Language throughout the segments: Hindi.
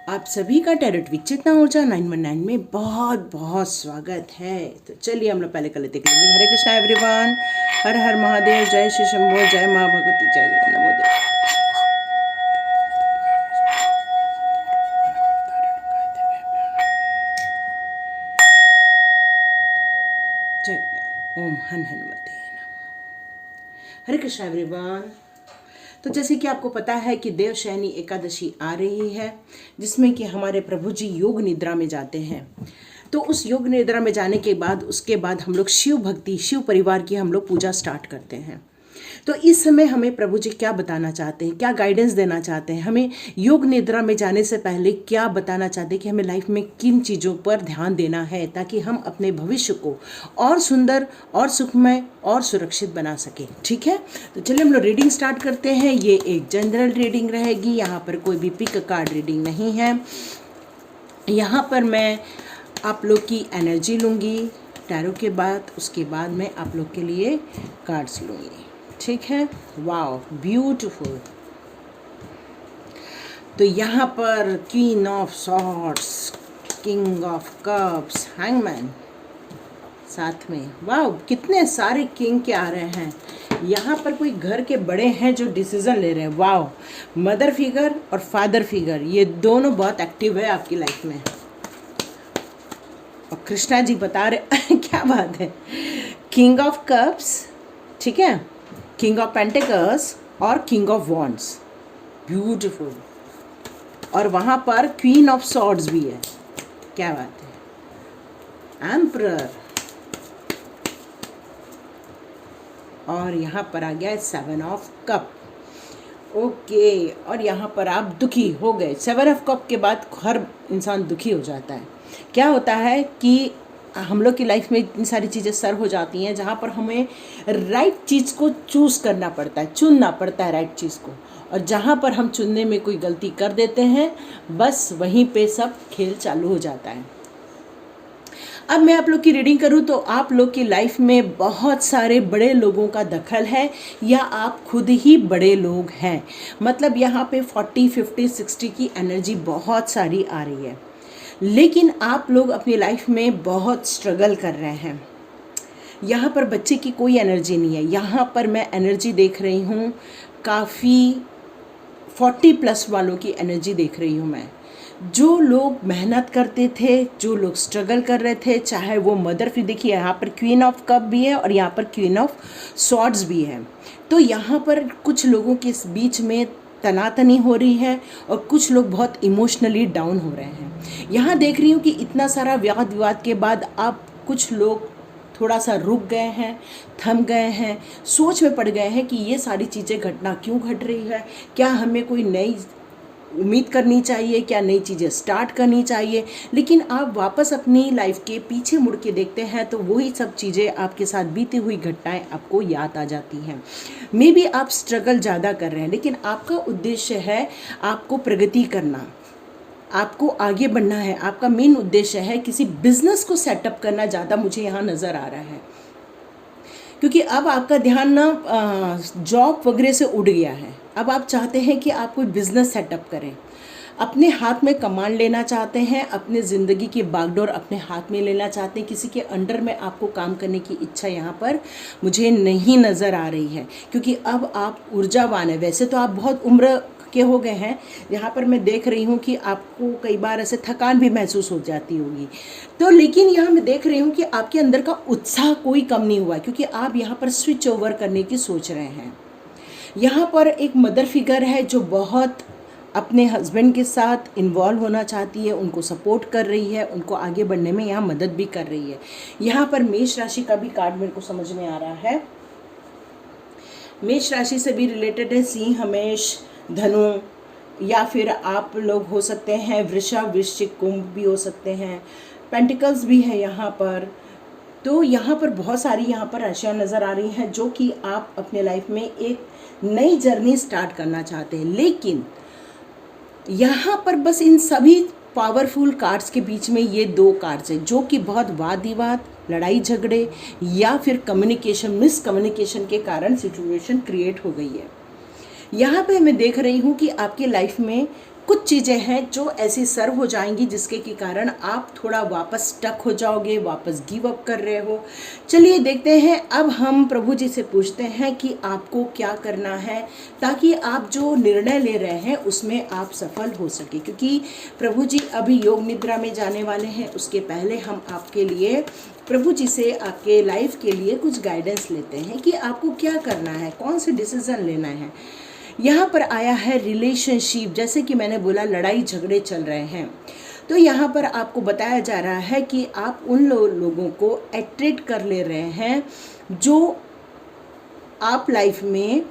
आप सभी का टैरोट विद चेतना ऊर्जा 919 में बहुत बहुत स्वागत है। तो चलिए हम लोग पहले कर लेते हैं। हरे कृष्णा एवरीवन, हर हर महादेव, जय श्री शंभो, जय माँ भगवती, जय नमो देव। जय ओम हन हनुमते नमः। हरे कृष्णा एवरीवन। तो जैसे कि आपको पता है कि देवशयनी एकादशी आ रही है, जिसमें कि हमारे प्रभु जी योग निद्रा में जाते हैं। तो उस योग निद्रा में जाने के बाद उसके बाद हम लोग शिव भक्ति, शिव परिवार की हम लोग पूजा स्टार्ट करते हैं। तो इस समय हमें प्रभु जी क्या बताना चाहते हैं, क्या गाइडेंस देना चाहते हैं, हमें योग निद्रा में जाने से पहले क्या बताना चाहते हैं कि हमें लाइफ में किन चीज़ों पर ध्यान देना है, ताकि हम अपने भविष्य को और सुंदर और सुखमय और सुरक्षित बना सकें। ठीक है, तो चलिए हम लोग रीडिंग स्टार्ट करते हैं। ये एक जनरल रीडिंग रहेगी, यहाँ पर कोई भी पिक कार्ड रीडिंग नहीं है। यहाँ पर मैं आप लोग की एनर्जी लूँगी टैरो के बाद, उसके बाद मैं आप लोग के लिए कार्ड्स लूँगी। ठीक है, वाओ ब्यूटीफुल। तो यहाँ पर queen of swords, king of cups, hangman साथ में। वाओ कितने सारे किंग के आ रहे हैं। यहाँ पर कोई घर के बड़े हैं जो डिसीजन ले रहे हैं। वाओ, मदर फिगर और फादर फिगर ये दोनों बहुत एक्टिव है आपकी लाइफ में। और कृष्णा जी बता रहे क्या बात है, किंग ऑफ कप्स, ठीक है, किंग ऑफ पेंटिकल्स और किंग ऑफ वॉन्ड्स, ब्यूटीफुल। और वहाँ पर क्वीन ऑफ सॉर्ड्स भी है, क्या बात है, एम्परर। और यहाँ पर आ गया सेवन ऑफ कप। ओके, और यहाँ पर आप दुखी हो गए। सेवन ऑफ कप के बाद हर इंसान दुखी हो जाता है। क्या होता है कि हम लोग की लाइफ में इतनी सारी चीज़ें सर हो जाती हैं जहाँ पर हमें राइट चीज़ को चूज़ करना पड़ता है, चुनना पड़ता है राइट चीज़ को। और जहाँ पर हम चुनने में कोई गलती कर देते हैं, बस वहीं पे सब खेल चालू हो जाता है। अब मैं आप लोग की रीडिंग करूं तो आप लोग की लाइफ में बहुत सारे बड़े लोगों का दखल है, या आप खुद ही बड़े लोग हैं। मतलब यहाँ पे 40, 50, 60 की एनर्जी बहुत सारी आ रही है, लेकिन आप लोग अपनी लाइफ में बहुत स्ट्रगल कर रहे हैं। यहाँ पर बच्चे की कोई एनर्जी नहीं है। यहाँ पर मैं एनर्जी देख रही हूँ, काफ़ी 40+ वालों की एनर्जी देख रही हूँ मैं। जो लोग मेहनत करते थे, जो लोग स्ट्रगल कर रहे थे, चाहे वो मदर फिर देखिए यहाँ पर क्वीन ऑफ कप भी है और यहाँ पर क्वीन ऑफ सॉर्ड्स भी है। तो यहाँ पर कुछ लोगों के बीच में तनातनी हो रही है और कुछ लोग बहुत इमोशनली डाउन हो रहे हैं। यहाँ देख रही हूँ कि इतना सारा वाद विवाद के बाद अब कुछ लोग थोड़ा सा रुक गए हैं, थम गए हैं, सोच में पड़ गए हैं कि ये सारी चीज़ें घटना क्यों घट रही है, क्या हमें कोई नई उम्मीद करनी चाहिए, क्या नई चीज़ें स्टार्ट करनी चाहिए। लेकिन आप वापस अपनी लाइफ के पीछे मुड़ के देखते हैं तो वही सब चीज़ें, आपके साथ बीती हुई घटनाएं आपको याद आ जाती हैं। मे बी आप स्ट्रगल ज़्यादा कर रहे हैं, लेकिन आपका उद्देश्य है आपको प्रगति करना, आपको आगे बढ़ना है। आपका मेन उद्देश्य है किसी बिजनेस को सेटअप करना, ज़्यादा मुझे यहाँ नज़र आ रहा है। क्योंकि अब आपका ध्यान ना जॉब वगैरह से उड़ गया है। अब आप चाहते हैं कि आप कोई बिज़नेस सेटअप करें, अपने हाथ में कमान लेना चाहते हैं, अपने ज़िंदगी की बागडोर अपने हाथ में लेना चाहते हैं। किसी के अंडर में आपको काम करने की इच्छा यहाँ पर मुझे नहीं नज़र आ रही है, क्योंकि अब आप ऊर्जावान है। वैसे तो आप बहुत उम्र के हो गए हैं, यहाँ पर मैं देख रही हूँ कि आपको कई बार ऐसे थकान भी महसूस हो जाती होगी। तो लेकिन यहाँ मैं देख रही हूँ कि आपके अंदर का उत्साह कोई कम नहीं हुआ, क्योंकि आप यहाँ पर स्विच ओवर करने की सोच रहे हैं। यहाँ पर एक मदर फिगर है जो बहुत अपने हस्बैंड के साथ इन्वॉल्व होना चाहती है, उनको सपोर्ट कर रही है, उनको आगे बढ़ने में यहाँ मदद भी कर रही है। यहाँ पर मेष राशि का भी कार्ड मेरे को समझ में आ रहा है। मेष राशि से भी रिलेटेड है, सिंह, मेष, धनु, या फिर आप लोग हो सकते हैं वृषभ, वृश्चिक, कुंभ भी हो सकते हैं, पेंटिकल्स भी है यहाँ पर। तो यहाँ पर बहुत सारी यहाँ पर राशियाँ नज़र आ रही हैं जो कि आप अपने लाइफ में एक नई जर्नी स्टार्ट करना चाहते हैं। लेकिन यहाँ पर बस इन सभी पावरफुल कार्ड्स के बीच में ये दो कार्ड्स हैं जो कि बहुत वाद विवाद, लड़ाई झगड़े या फिर कम्युनिकेशन, मिसकम्युनिकेशन के कारण सिचुएशन क्रिएट हो गई है। यहाँ पे मैं देख रही हूँ कि आपकी लाइफ में कुछ चीज़ें हैं जो ऐसी सर्व हो जाएंगी जिसके के कारण आप थोड़ा वापस स्टक हो जाओगे, वापस गिव अप कर रहे हो। चलिए देखते हैं, अब हम प्रभु जी से पूछते हैं कि आपको क्या करना है ताकि आप जो निर्णय ले रहे हैं उसमें आप सफल हो सके, क्योंकि प्रभु जी अभी योग निद्रा में जाने वाले हैं। उसके पहले हम आपके लिए प्रभु जी से आपके लाइफ के लिए कुछ गाइडेंस लेते हैं कि आपको क्या करना है, कौन से डिसीज़न लेना है। यहाँ पर आया है रिलेशनशिप, जैसे कि मैंने बोला लड़ाई झगड़े चल रहे हैं, तो यहाँ पर आपको बताया जा रहा है कि आप उन लोगों को अट्रैक्ट कर ले रहे हैं जो आप लाइफ में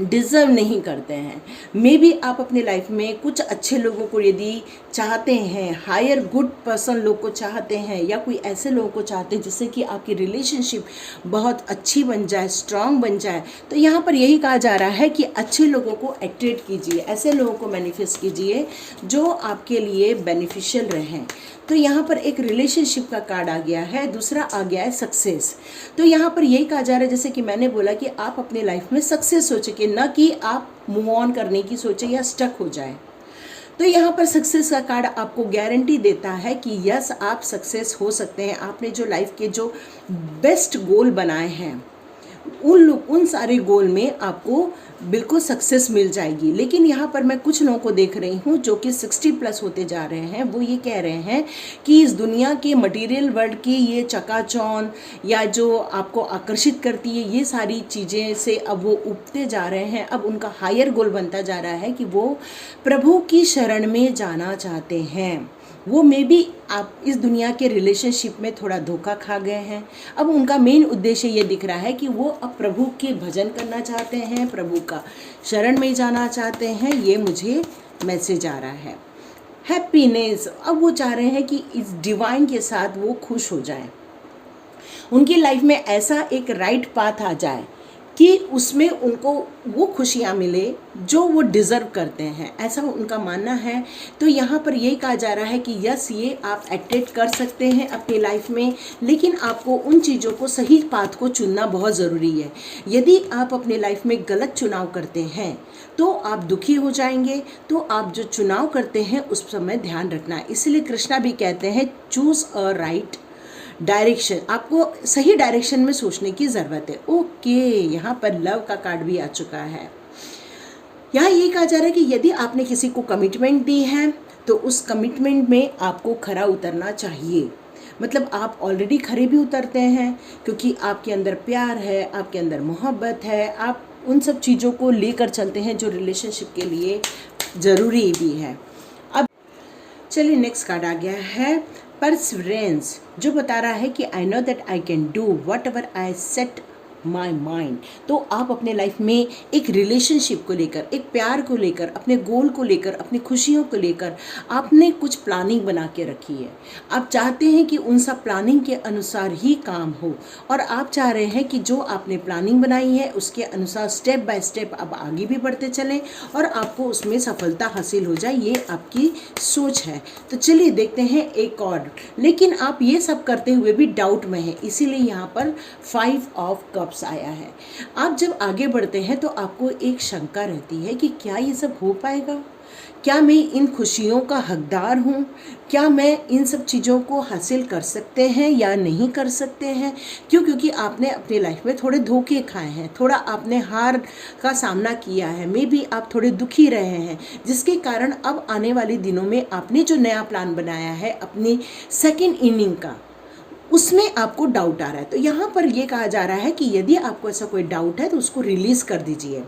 डिज़र्व नहीं करते हैं। मे बी आप अपने लाइफ में कुछ अच्छे लोगों को यदि चाहते हैं, हायर गुड पर्सन लोग को चाहते हैं, या कोई ऐसे लोगों को चाहते हैं जिससे कि आपकी रिलेशनशिप बहुत अच्छी बन जाए, स्ट्रांग बन जाए, तो यहाँ पर यही कहा जा रहा है कि अच्छे लोगों को अट्रैक्ट कीजिए, ऐसे लोगों को मैनिफेस्ट कीजिए जो आपके लिए बेनिफिशियल रहें। तो यहाँ पर एक रिलेशनशिप का कार्ड आ गया है, दूसरा आ गया है सक्सेस। तो यहाँ पर यही कहा जा रहा है, जैसे कि मैंने बोला कि आप अपने लाइफ में सक्सेस सोचे, न कि आप मूव ऑन करने की सोचे या स्टक हो जाए। तो यहाँ पर सक्सेस का कार्ड आपको गारंटी देता है कि यस, आप सक्सेस हो सकते हैं। आपने जो लाइफ के जो बेस्ट गोल बनाए हैं उन सारे गोल में आपको बिल्कुल सक्सेस मिल जाएगी। लेकिन यहाँ पर मैं कुछ लोगों को देख रही हूँ जो कि 60+ होते जा रहे हैं, वो ये कह रहे हैं कि इस दुनिया के मटेरियल वर्ल्ड की ये चकाचौंध या जो आपको आकर्षित करती है, ये सारी चीज़ें से अब वो उबते जा रहे हैं। अब उनका हायर गोल बनता जा रहा है कि वो प्रभु की शरण में जाना चाहते हैं। वो मे बी आप इस दुनिया के रिलेशनशिप में थोड़ा धोखा खा गए हैं। अब उनका मेन उद्देश्य ये दिख रहा है कि वो अब प्रभु के भजन करना चाहते हैं, प्रभु का शरण में जाना चाहते हैं। ये मुझे मैसेज आ रहा है। हैप्पीनेस, अब वो चाह रहे हैं कि इस डिवाइन के साथ वो खुश हो जाएं, उनकी लाइफ में ऐसा एक राइट पाथ आ जाए कि उसमें उनको वो खुशियाँ मिले जो वो डिज़र्व करते हैं, ऐसा उनका मानना है। तो यहाँ पर यही कहा जा रहा है कि यस, ये आप अट्रैक्ट कर सकते हैं अपनी लाइफ में, लेकिन आपको उन चीज़ों को, सही पाथ को चुनना बहुत ज़रूरी है। यदि आप अपने लाइफ में गलत चुनाव करते हैं तो आप दुखी हो जाएंगे। तो आप जो चुनाव करते हैं उस समय ध्यान रखना है। इसलिए कृष्णा भी कहते हैं चूज़ अ राइट डायरेक्शन, आपको सही डायरेक्शन में सोचने की ज़रूरत है। ओके, यहाँ पर लव का कार्ड भी आ चुका है। यहाँ ये कहा जा रहा है कि यदि आपने किसी को कमिटमेंट दी है तो उस कमिटमेंट में आपको खरा उतरना चाहिए। मतलब आप ऑलरेडी खरे भी उतरते हैं क्योंकि आपके अंदर प्यार है, आपके अंदर मोहब्बत है, आप उन सब चीज़ों को लेकर चलते हैं जो रिलेशनशिप के लिए ज़रूरी भी है। अब चलिए नेक्स्ट कार्ड आ गया है परसिवरेंस, जो बता रहा है कि I know that I can do what ever I set my mind. तो आप अपने लाइफ में एक रिलेशनशिप को लेकर, एक प्यार को लेकर, अपने गोल को लेकर, अपनी खुशियों को लेकर आपने कुछ प्लानिंग बना के रखी है। आप चाहते हैं कि उन सब प्लानिंग के अनुसार ही काम हो, और आप चाह रहे हैं कि जो आपने प्लानिंग बनाई है उसके अनुसार स्टेप बाय स्टेप आप आगे भी बढ़ते चलें और आपको उसमें सफलता हासिल हो जाए। ये आपकी सोच है। तो चलिए देखते हैं एक और। लेकिन आप ये सब करते हुए भी डाउट में हैं, इसीलिए यहाँ पर 5 ऑफ कप्स आया है। आप जब आगे बढ़ते हैं तो आपको एक शंका रहती है कि क्या ये सब हो पाएगा, क्या मैं इन खुशियों का हकदार हूँ, क्या मैं इन सब चीज़ों को हासिल कर सकते हैं या नहीं कर सकते हैं। क्योंकि आपने अपनी लाइफ में थोड़े धोखे खाए हैं, थोड़ा आपने हार का सामना किया है, मे बी आप थोड़े दुखी रहे हैं, जिसके कारण अब आने वाले दिनों में आपने जो नया प्लान बनाया है अपनी सेकेंड इनिंग का, उसमें आपको डाउट आ रहा है। तो यहाँ पर ये कहा जा रहा है कि यदि आपको ऐसा कोई डाउट है तो उसको रिलीज़ कर दीजिए।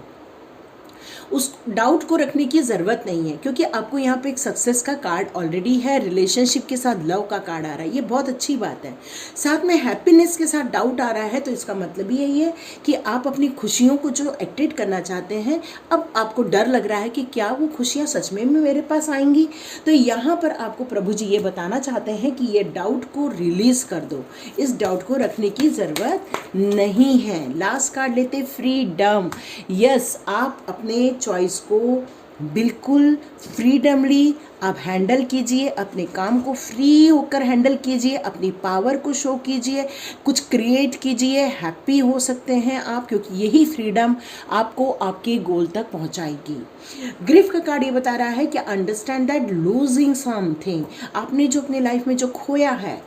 उस डाउट को रखने की ज़रूरत नहीं है, क्योंकि आपको यहाँ पे एक सक्सेस का कार्ड ऑलरेडी है, रिलेशनशिप के साथ लव का कार्ड आ रहा है, ये बहुत अच्छी बात है। साथ में हैप्पीनेस के साथ डाउट आ रहा है, तो इसका मतलब यही है कि आप अपनी खुशियों को जो अट्रैक्ट करना चाहते हैं, अब आपको डर लग रहा है कि क्या वो खुशियाँ सच में मेरे पास आएंगी। तो यहाँ पर आपको प्रभु जी ये बताना चाहते हैं कि ये डाउट को रिलीज़ कर दो, इस डाउट को रखने की ज़रूरत नहीं है। लास्ट कार्ड लेते फ्रीडम। यस, आप अपने चॉइस को बिल्कुल फ्रीडमली आप हैंडल कीजिए, अपने काम को फ्री होकर हैंडल कीजिए, अपनी पावर को शो कीजिए, कुछ क्रिएट कीजिए, हैप्पी हो सकते हैं आप, क्योंकि यही फ्रीडम आपको आपके गोल तक पहुंचाएगी। ग्रिफ का कार्ड ये बता रहा है कि अंडरस्टैंड दैट लूजिंग समथिंग, आपने जो अपनी लाइफ में जो खोया है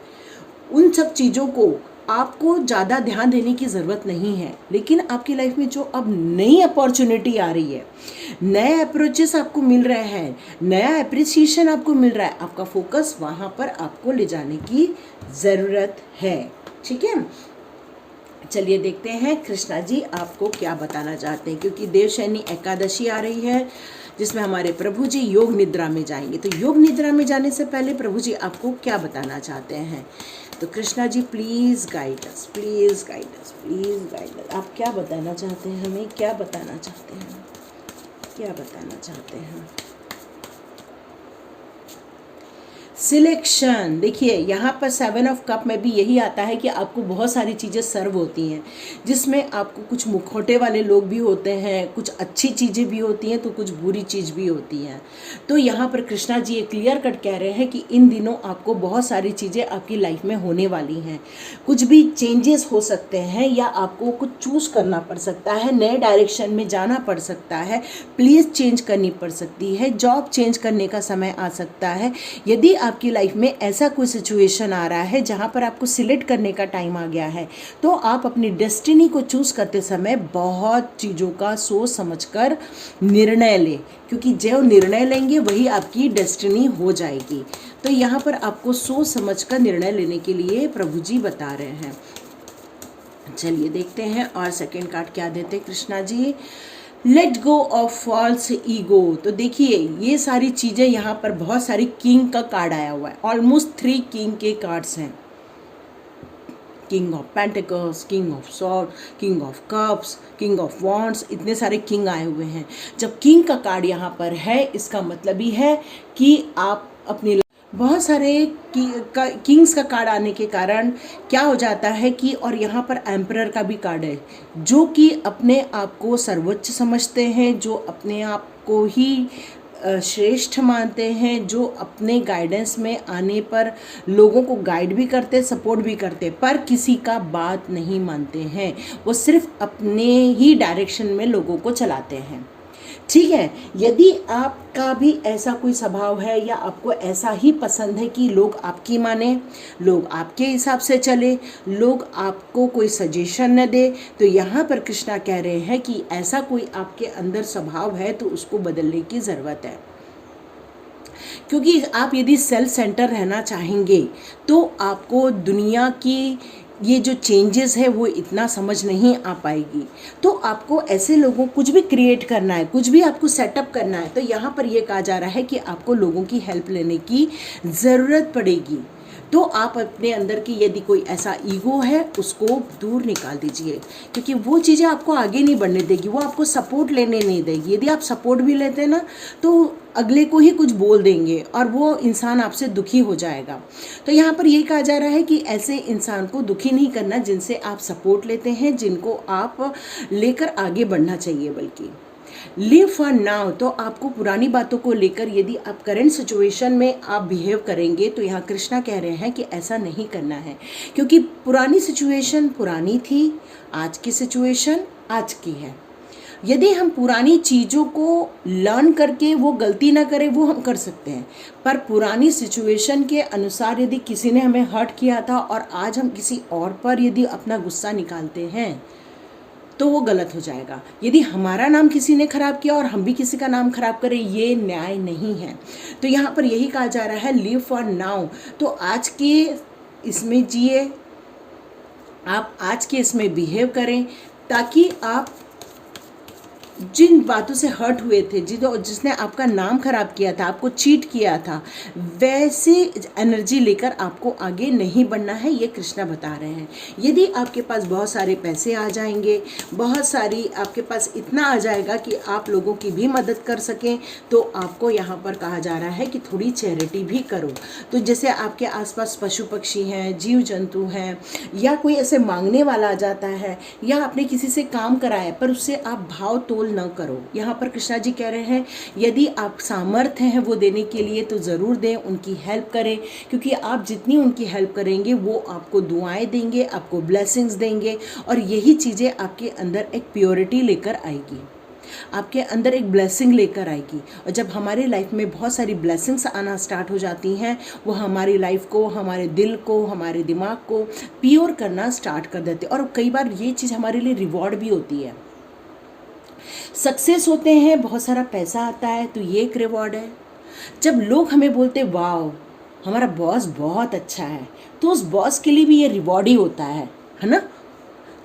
उन सब चीज़ों को आपको ज़्यादा ध्यान देने की ज़रूरत नहीं है, लेकिन आपकी लाइफ में जो अब नई अपॉर्चुनिटी आ रही है, नए अप्रोचेस आपको मिल रहे हैं, नया अप्रिसिएशन आपको मिल रहा है, आपका फोकस वहाँ पर आपको ले जाने की ज़रूरत है। ठीक है, चलिए देखते हैं कृष्णा जी आपको क्या बताना चाहते हैं, क्योंकि देवशयनी एकादशी आ रही है जिसमें हमारे प्रभु जी योग निद्रा में जाएंगे। तो योग निद्रा में जाने से पहले प्रभु जी आपको क्या बताना चाहते हैं? तो Krishna ji please guide us, please guide us, please guide us. आप क्या बताना चाहते हैं हमें? क्या बताना चाहते हैं? क्या बताना चाहते हैं? सिलेक्शन। देखिए यहाँ पर 7 ऑफ कप में भी यही आता है कि आपको बहुत सारी चीज़ें सर्व होती हैं, जिसमें आपको कुछ मुखौटे वाले लोग भी होते हैं, कुछ अच्छी चीज़ें भी होती हैं, तो कुछ बुरी चीज़ भी होती हैं। तो यहाँ पर कृष्णा जी ये क्लियर कट कह रहे हैं कि इन दिनों आपको बहुत सारी चीज़ें आपकी लाइफ में होने वाली हैं, कुछ भी चेंजेस हो सकते हैं, या आपको कुछ चूज़ करना पड़ सकता है, नए डायरेक्शन में जाना पड़ सकता है, प्लेस चेंज करनी पड़ सकती है, जॉब चेंज करने का समय आ सकता है। यदि आपकी लाइफ में ऐसा कोई सिचुएशन आ रहा है जहाँ पर आपको सिलेक्ट करने का टाइम आ गया है, तो आप अपनी डेस्टिनी को चूज़ करते समय बहुत चीज़ों का सोच समझकर निर्णय लें, क्योंकि जो निर्णय लेंगे वही आपकी डेस्टिनी हो जाएगी। तो यहाँ पर आपको सोच समझकर निर्णय लेने के लिए प्रभु जी बता रहे हैं। चलिए देखते हैं और सेकंड कार्ड क्या देते हैं Krishna ji. Let go of false ego. तो देखिए ये सारी चीज़ें यहाँ पर बहुत सारी किंग का कार्ड आया हुआ है, ऑलमोस्ट 3 किंग के कार्ड्स हैं। King of pentacles, king of sword, king of cups, king of wands, इतने सारे किंग आए हुए हैं। जब किंग का कार्ड यहाँ पर है, इसका मतलब ही है कि आप अपनी बहुत सारे किंग्स का कार्ड आने के कारण क्या हो जाता है कि, और यहाँ पर एम्परर का भी कार्ड है, जो कि अपने आप को सर्वोच्च समझते हैं, जो अपने आप को ही श्रेष्ठ मानते हैं, जो अपने गाइडेंस में आने पर लोगों को गाइड भी करते, सपोर्ट भी करते, पर किसी का बात नहीं मानते हैं, वो सिर्फ अपने ही डायरेक्शन में लोगों को चलाते हैं। ठीक है, यदि आपका भी ऐसा कोई स्वभाव है, या आपको ऐसा ही पसंद है कि लोग आपकी माने, लोग आपके हिसाब से चले, लोग आपको कोई सजेशन न दे, तो यहाँ पर कृष्णा कह रहे हैं कि ऐसा कोई आपके अंदर स्वभाव है तो उसको बदलने की ज़रूरत है। क्योंकि आप यदि सेल्फ सेंटर रहना चाहेंगे तो आपको दुनिया की ये जो चेंजेस है वो इतना समझ नहीं आ पाएगी। तो आपको ऐसे लोगों कुछ भी क्रिएट करना है, कुछ भी आपको सेटअप करना है, तो यहाँ पर ये कहा जा रहा है कि आपको लोगों की हेल्प लेने की ज़रूरत पड़ेगी। तो आप अपने अंदर की यदि कोई ऐसा ईगो है उसको दूर निकाल दीजिए, क्योंकि वो चीज़ें आपको आगे नहीं बढ़ने देगी, वो आपको सपोर्ट लेने नहीं देगी। यदि आप सपोर्ट भी लेते हैं ना, तो अगले को ही कुछ बोल देंगे और वो इंसान आपसे दुखी हो जाएगा। तो यहाँ पर ये कहा जा रहा है कि ऐसे इंसान को दुखी नहीं करना जिनसे आप सपोर्ट लेते हैं, जिनको आप लेकर आगे बढ़ना चाहिए। बल्कि लिव फॉर नाउ, तो आपको पुरानी बातों को लेकर यदि आप करंट सिचुएशन में आप बिहेव करेंगे, तो यहाँ कृष्णा कह रहे हैं कि ऐसा नहीं करना है, क्योंकि पुरानी सिचुएशन पुरानी थी, आज की सिचुएशन आज की है। यदि हम पुरानी चीज़ों को लर्न करके वो गलती ना करें, वो हम कर सकते हैं, पर पुरानी सिचुएशन के अनुसार यदि किसी ने हमें हर्ट किया था और आज हम किसी और पर यदि अपना गुस्सा निकालते हैं, तो वो गलत हो जाएगा। यदि हमारा नाम किसी ने ख़राब किया और हम भी किसी का नाम ख़राब करें, ये न्याय नहीं है। तो यहाँ पर यही कहा जा रहा है, लिव फॉर नाउ। तो आज के इसमें जिए, आप आज के इसमें बिहेव करें, ताकि आप जिन बातों से हर्ट हुए थे, जिसने आपका नाम खराब किया था, आपको चीट किया था, वैसे एनर्जी लेकर आपको आगे नहीं बढ़ना है, ये कृष्णा बता रहे हैं। यदि आपके पास बहुत सारे पैसे आ जाएंगे, बहुत सारी आपके पास इतना आ जाएगा कि आप लोगों की भी मदद कर सकें, तो आपको यहाँ पर कहा जा रहा है कि थोड़ी चैरिटी भी करो। तो जैसे आपके आसपास पशु पक्षी हैं, जीव जंतु हैं, या कोई ऐसे मांगने वाला आ जाता है, या आपने किसी से काम कराया पर उससे आप भाव तोल कंट्रोल न करो। यहाँ पर कृष्णा जी कह रहे हैं यदि आप सामर्थ्य हैं वो देने के लिए तो ज़रूर दें, उनकी हेल्प करें, क्योंकि आप जितनी उनकी हेल्प करेंगे वो आपको दुआएं देंगे, आपको ब्लेसिंग्स देंगे, और यही चीज़ें आपके अंदर एक प्योरिटी लेकर आएगी, आपके अंदर एक ब्लेसिंग लेकर आएगी। और जब हमारी लाइफ में बहुत सारी ब्लेसिंग्स आना स्टार्ट हो जाती हैं, वो हमारी लाइफ को, हमारे दिल को, हमारे दिमाग को प्योर करना स्टार्ट कर देते हैं। और कई बार ये चीज़ हमारे लिए रिवॉर्ड भी होती है। सक्सेस होते हैं, बहुत सारा पैसा आता है, तो ये एक रिवॉर्ड है। जब लोग हमें बोलते वाओ हमारा बॉस बहुत अच्छा है, तो उस बॉस के लिए भी ये रिवॉर्ड ही होता है ना।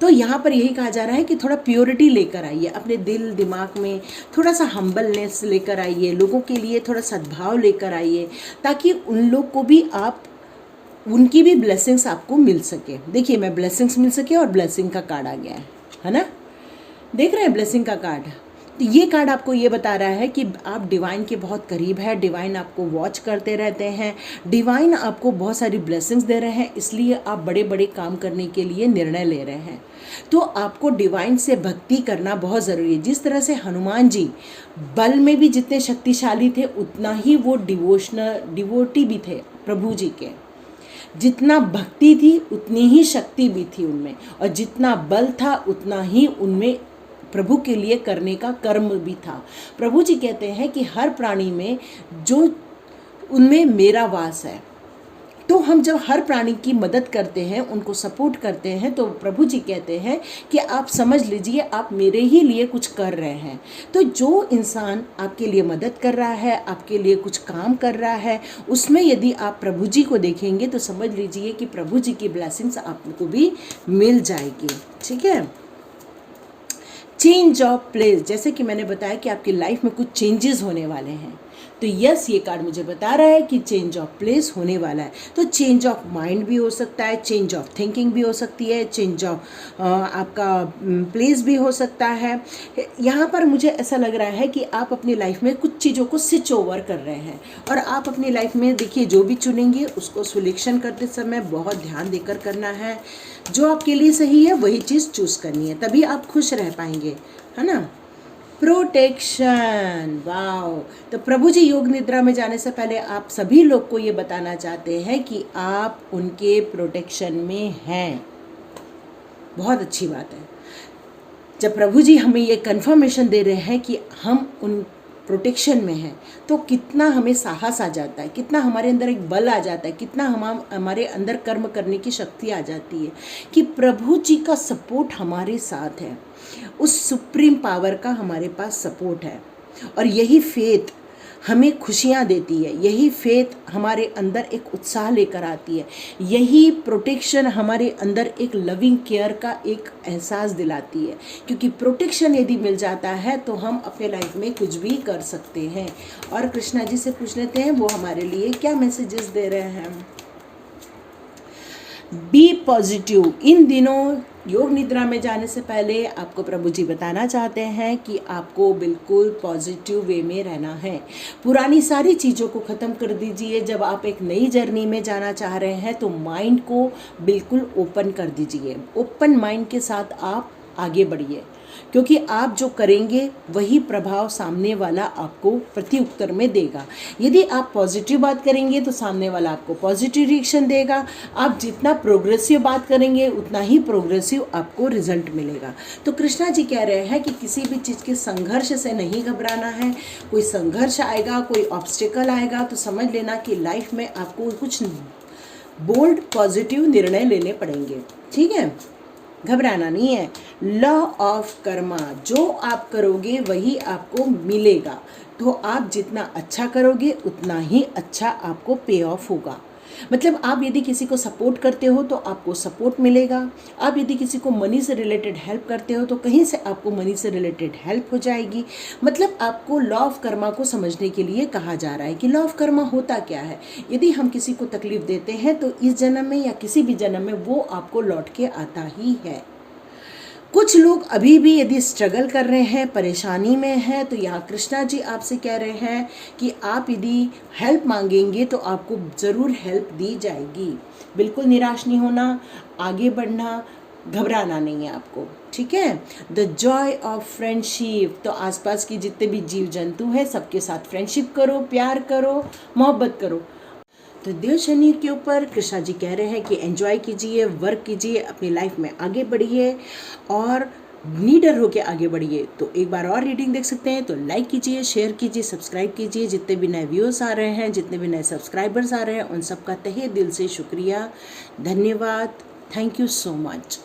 तो यहाँ पर यही कहा जा रहा है कि थोड़ा प्योरिटी लेकर आइए अपने दिल दिमाग में, थोड़ा सा हम्बलनेस लेकर आइए, लोगों के लिए थोड़ा सद्भाव लेकर आइए, ताकि उन लोग को भी आप, उनकी भी ब्लेसिंग्स आपको मिल सके। देखिए मैं ब्लेसिंग्स मिल सके, और ब्लेसिंग का कार्ड आ गया है ना, देख रहे हैं ब्लेसिंग का कार्ड। तो ये कार्ड आपको ये बता रहा है कि आप डिवाइन के बहुत करीब है, डिवाइन आपको वॉच करते रहते हैं, डिवाइन आपको बहुत सारी ब्लेसिंग्स दे रहे हैं, इसलिए आप बड़े बड़े काम करने के लिए निर्णय ले रहे हैं। तो आपको डिवाइन से भक्ति करना बहुत ज़रूरी है। जिस तरह से हनुमान जी बल में भी जितने शक्तिशाली थे, उतना ही वो डिवोटी भी थे प्रभु जी के। जितना भक्ति थी उतनी ही शक्ति भी थी उनमें, और जितना बल था उतना ही उनमें प्रभु के लिए करने का कर्म भी था। प्रभु जी कहते हैं कि हर प्राणी में जो उनमें मेरा वास है। तो हम जब हर प्राणी की मदद करते हैं, उनको सपोर्ट करते हैं, तो प्रभु जी कहते हैं कि आप समझ लीजिए आप मेरे ही लिए कुछ कर रहे हैं। तो जो इंसान आपके लिए मदद कर रहा है, आपके लिए कुछ काम कर रहा है, उसमें यदि आप प्रभु जी को देखेंगे तो समझ लीजिए कि प्रभु जी की ब्लेसिंग्स आपको भी मिल जाएगी। ठीक है। चेंज ऑफ प्लेस, जैसे कि मैंने बताया कि आपकी लाइफ में कुछ चेंजेस होने वाले हैं, तो यस ये कार्ड मुझे बता रहा है कि चेंज ऑफ प्लेस होने वाला है। तो चेंज ऑफ माइंड भी हो सकता है, चेंज ऑफ थिंकिंग भी हो सकती है, चेंज ऑफ आपका प्लेस भी हो सकता है। यहाँ पर मुझे ऐसा लग रहा है कि आप अपनी लाइफ में कुछ चीज़ों को स्विच ओवर कर रहे हैं, और आप अपनी लाइफ में देखिए जो भी चुनेंगे उसको सिलेक्शन करते समय बहुत ध्यान देकर करना है। जो आपके लिए सही है वही चीज़ चूज़ करनी है, तभी आप खुश रह पाएंगे, है ना। Protection, wow. तो प्रभु जी योग निद्रा में जाने से पहले आप सभी लोग को ये बताना चाहते हैं कि आप उनके प्रोटेक्शन में हैं। बहुत अच्छी बात है जब प्रभु जी हमें ये कंफर्मेशन दे रहे हैं कि हम उन प्रोटेक्शन में हैं, तो कितना हमें साहस आ जाता है, कितना हमारे अंदर एक बल आ जाता है, कितना हमारे अंदर कर्म करने की शक्ति आ जाती है कि प्रभु जी का सपोर्ट हमारे साथ है, उस सुप्रीम पावर का हमारे पास सपोर्ट है। और यही फेथ हमें खुशियाँ देती है, यही फेथ हमारे अंदर एक उत्साह लेकर आती है, यही प्रोटेक्शन हमारे अंदर एक लविंग केयर का एक एहसास दिलाती है। क्योंकि प्रोटेक्शन यदि मिल जाता है तो हम अपने लाइफ में कुछ भी कर सकते हैं। और कृष्णा जी से पूछ लेते हैं वो हमारे लिए क्या मैसेजेस दे रहे हैं। B positive. इन दिनों योग निद्रा में जाने से पहले आपको प्रभु जी बताना चाहते हैं कि आपको बिल्कुल पॉजिटिव वे में रहना है। पुरानी सारी चीज़ों को ख़त्म कर दीजिए। जब आप एक नई जर्नी में जाना चाह रहे हैं तो माइंड को बिल्कुल ओपन कर दीजिए। ओपन माइंड के साथ आप आगे बढ़िए, क्योंकि आप जो करेंगे वही प्रभाव सामने वाला आपको प्रत्युत्तर में देगा। यदि आप पॉजिटिव बात करेंगे तो सामने वाला आपको पॉजिटिव रिएक्शन देगा। आप जितना प्रोग्रेसिव बात करेंगे उतना ही प्रोग्रेसिव आपको रिजल्ट मिलेगा। तो कृष्णा जी कह रहे हैं कि किसी भी चीज़ के संघर्ष से नहीं घबराना है। कोई संघर्ष आएगा, कोई ऑब्स्टिकल आएगा तो समझ लेना कि लाइफ में आपको कुछ बोल्ड पॉजिटिव निर्णय लेने पड़ेंगे। ठीक है, घबराना नहीं है। लॉ ऑफ कर्मा, जो आप करोगे वही आपको मिलेगा। तो आप जितना अच्छा करोगे उतना ही अच्छा आपको पे ऑफ होगा। मतलब आप यदि किसी को सपोर्ट करते हो तो आपको सपोर्ट मिलेगा। आप यदि किसी को मनी से रिलेटेड हेल्प करते हो तो कहीं से आपको मनी से रिलेटेड हेल्प हो जाएगी। मतलब आपको लॉ ऑफ कर्मा को समझने के लिए कहा जा रहा है कि लॉ ऑफ कर्मा होता क्या है। यदि हम किसी को तकलीफ देते हैं तो इस जन्म में या किसी भी जन्म में वो आपको लौट के आता ही है। कुछ लोग अभी भी यदि स्ट्रगल कर रहे हैं, परेशानी में हैं, तो यहाँ कृष्णा जी आपसे कह रहे हैं कि आप यदि हेल्प मांगेंगे तो आपको ज़रूर हेल्प दी जाएगी। बिल्कुल निराश नहीं होना, आगे बढ़ना, घबराना नहीं है आपको। ठीक है। द जॉय ऑफ फ्रेंडशिप, तो आसपास की जितने भी जीव जंतु हैं सबके साथ फ्रेंडशिप करो, प्यार करो, मोहब्बत करो। तो देव शनि के ऊपर कृष्णा जी कह रहे हैं कि एंजॉय कीजिए, वर्क कीजिए, अपनी लाइफ में आगे बढ़िए और नीडर होके आगे बढ़िए। तो एक बार और रीडिंग देख सकते हैं तो लाइक कीजिए, शेयर कीजिए, सब्सक्राइब कीजिए। जितने भी नए व्यूअर्स आ रहे हैं, जितने भी नए सब्सक्राइबर्स आ रहे हैं, उन सबका तहे दिल से शुक्रिया, धन्यवाद। Thank you so much.